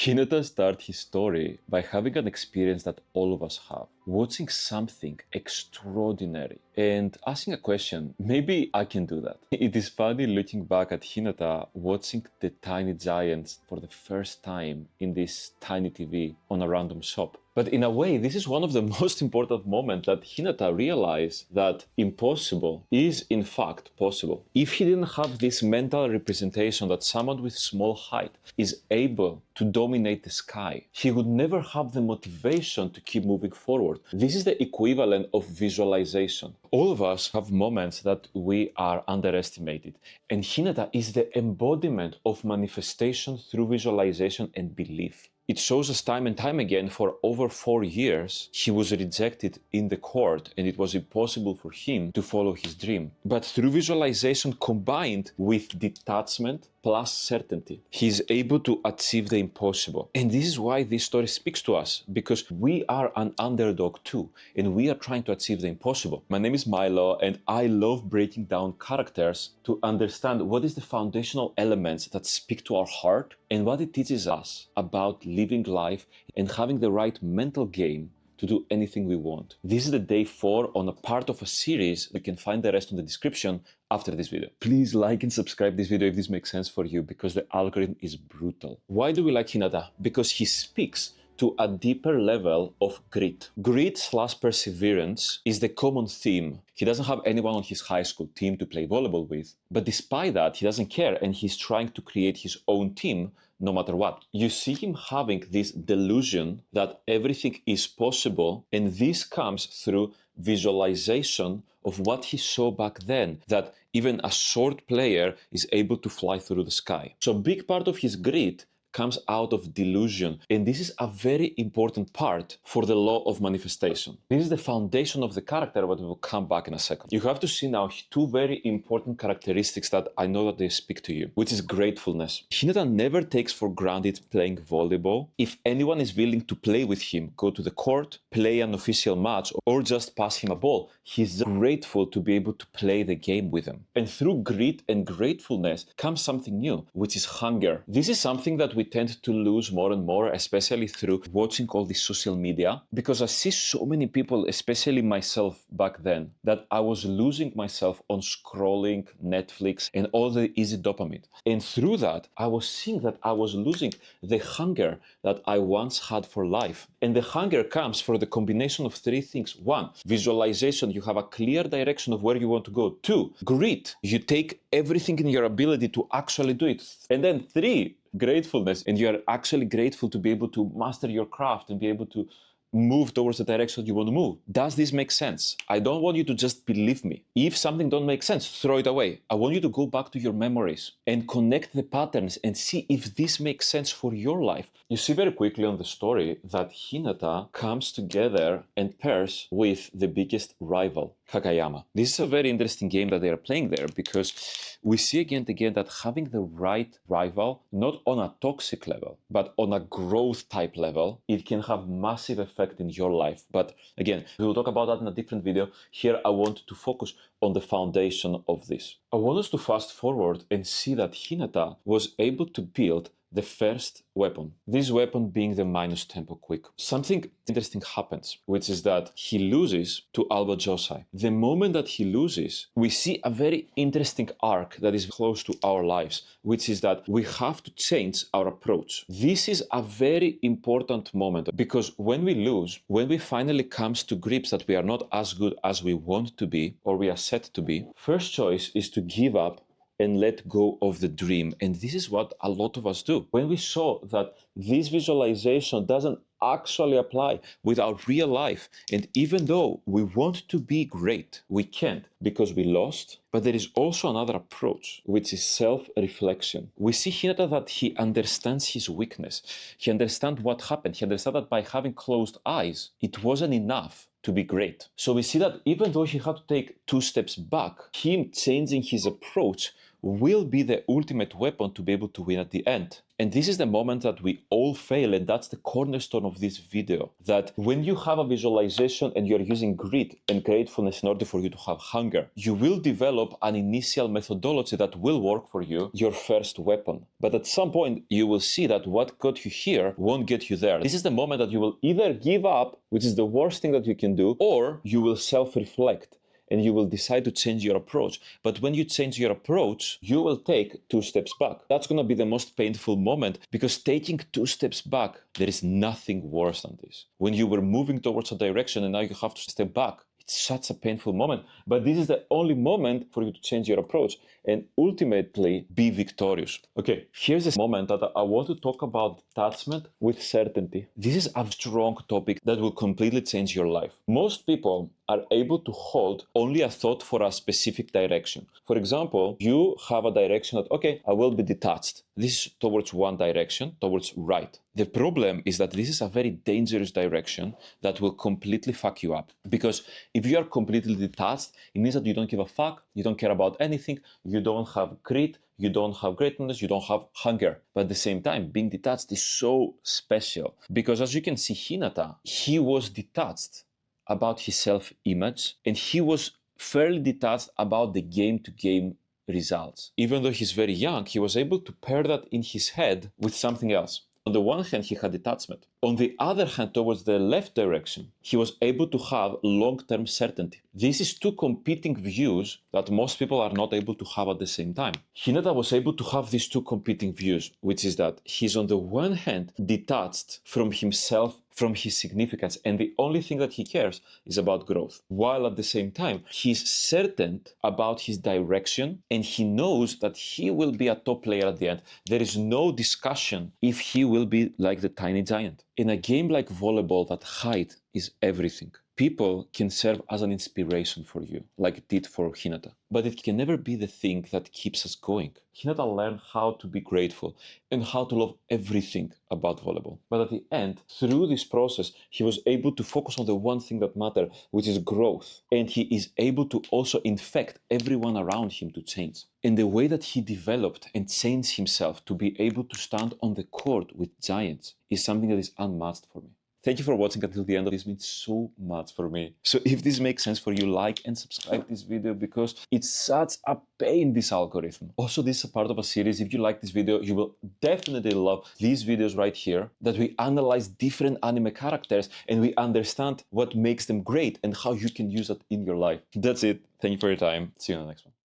Hinata started his story by having an experience that all of us have, watching something extraordinary and asking a question, maybe I can do that. It is funny looking back at Hinata watching the tiny giants for the first time in this tiny TV on a random shop. But in a way, this is one of the most important moments that Hinata realized that impossible is in fact possible. If he didn't have this mental representation that someone with small height is able to dominate the sky, he would never have the motivation to keep moving forward. This is the equivalent of visualization. All of us have moments that we are underestimated, and Hinata is the embodiment of manifestation through visualization and belief. It shows us time and time again for over 4 years he was rejected in the court and it was impossible for him to follow his dream. But through visualization combined with detachment plus certainty, he is able to achieve the impossible. And this is why this story speaks to us, because we are an underdog too, and we are trying to achieve the impossible. My name is Milo, and I love breaking down characters to understand what is the foundational elements that speak to our heart and what it teaches us about living life and having the right mental game to do anything we want. This is the day 4 on a part of a series. You can find the rest in the description after this video. Please like and subscribe this video if this makes sense for you, because the algorithm is brutal. Why do we like Hinata? Because he speaks to a deeper level of grit. Grit/perseverance is the common theme. He doesn't have anyone on his high school team to play volleyball with, but despite that, he doesn't care and he's trying to create his own team no matter what. You see him having this delusion that everything is possible, and this comes through visualization of what he saw back then, that even a short player is able to fly through the sky. So a big part of his grit comes out of delusion, and this is a very important part for the law of manifestation. This is the foundation of the character, but we will come back in a second. You have to see now 2 very important characteristics that I know that they speak to you, which is gratefulness. Hinata never takes for granted playing volleyball. If anyone is willing to play with him, go to the court, play an official match, or just pass him a ball, he's grateful to be able to play the game with them. And through grit and gratefulness comes something new, which is hunger. This is something that we tend to lose more and more, especially through watching all this social media, because I see so many people, especially myself back then, that I was losing myself on scrolling Netflix and all the easy dopamine. And through that, I was seeing that I was losing the hunger that I once had for life. And the hunger comes from the combination of 3 things. 1, visualization. You have a clear direction of where you want to go. 2, grit. You take everything in your ability to actually do it. And then 3, gratefulness, and you are actually grateful to be able to master your craft and be able to move towards the direction you want to move. Does this make sense? I don't want you to just believe me. If something don't make sense, throw it away. I want you to go back to your memories and connect the patterns and see if this makes sense for your life. You see very quickly on the story that Hinata comes together and pairs with the biggest rival, Hakayama. This is a very interesting game that they are playing there, because we see again and again that having the right rival, not on a toxic level, but on a growth type level, it can have massive effect in your life. But again, we will talk about that in a different video. Here, I want to focus on the foundation of this. I want us to fast forward and see that Hinata was able to build the first weapon. This weapon being the minus tempo quick. Something interesting happens, which is that he loses to Alba Josai. The moment that he loses, we see a very interesting arc that is close to our lives, which is that we have to change our approach. This is a very important moment, because when we lose, when we finally comes to grips that we are not as good as we want to be, or we are set to be, first choice is to give up and let go of the dream. And this is what a lot of us do. When we saw that this visualization doesn't actually apply with our real life, and even though we want to be great, we can't because we lost. But there is also another approach, which is self-reflection. We see Hinata that he understands his weakness. He understands what happened. He understands that by having closed eyes, it wasn't enough to be great. So we see that even though he had to take 2 steps back, him changing his approach will be the ultimate weapon to be able to win at the end. And this is the moment that we all fail, and that's the cornerstone of this video. That when you have a visualization and you're using grit and gratefulness in order for you to have hunger, you will develop an initial methodology that will work for you, your first weapon. But at some point, you will see that what got you here won't get you there. This is the moment that you will either give up, which is the worst thing that you can do, or you will self-reflect and you will decide to change your approach. But when you change your approach, you will take 2 steps back. That's going to be the most painful moment, because taking 2 steps back, there is nothing worse than this. When you were moving towards a direction and now you have to step back, it's such a painful moment. But this is the only moment for you to change your approach and ultimately be victorious. Okay, here's this moment that I want to talk about detachment with certainty. This is a strong topic that will completely change your life. Most people are able to hold only a thought for a specific direction. For example, you have a direction that, okay, I will be detached. This is towards one direction, towards right. The problem is that this is a very dangerous direction that will completely fuck you up. Because if you are completely detached, it means that you don't give a fuck, you don't care about anything, you don't have grit, you don't have greatness, you don't have hunger. But at the same time, being detached is so special. Because as you can see, Hinata, he was detached about his self-image, and he was fairly detached about the game-to-game results. Even though he's very young, he was able to pair that in his head with something else. On the one hand, he had detachment. On the other hand, towards the left direction, he was able to have long-term certainty. This is 2 competing views that most people are not able to have at the same time. Hinata was able to have these 2 competing views, which is that he's on the one hand detached from himself, from his significance, and the only thing that he cares is about growth. While at the same time, he's certain about his direction, and he knows that he will be a top player at the end. There is no discussion if he will be like the tiny giant. In a game like volleyball, that height is everything. People can serve as an inspiration for you, like it did for Hinata. But it can never be the thing that keeps us going. Hinata learned how to be grateful and how to love everything about volleyball. But at the end, through this process, he was able to focus on the one thing that mattered, which is growth. And he is able to also infect everyone around him to change. And the way that he developed and changed himself to be able to stand on the court with giants is something that is unmatched for me. Thank you for watching until the end. This means so much for me. So if this makes sense for you, like and subscribe this video, because it's such a pain, this algorithm. Also, this is a part of a series. If you like this video, you will definitely love these videos right here, that we analyze different anime characters and we understand what makes them great and how you can use that in your life. That's it. Thank you for your time. See you in the next one.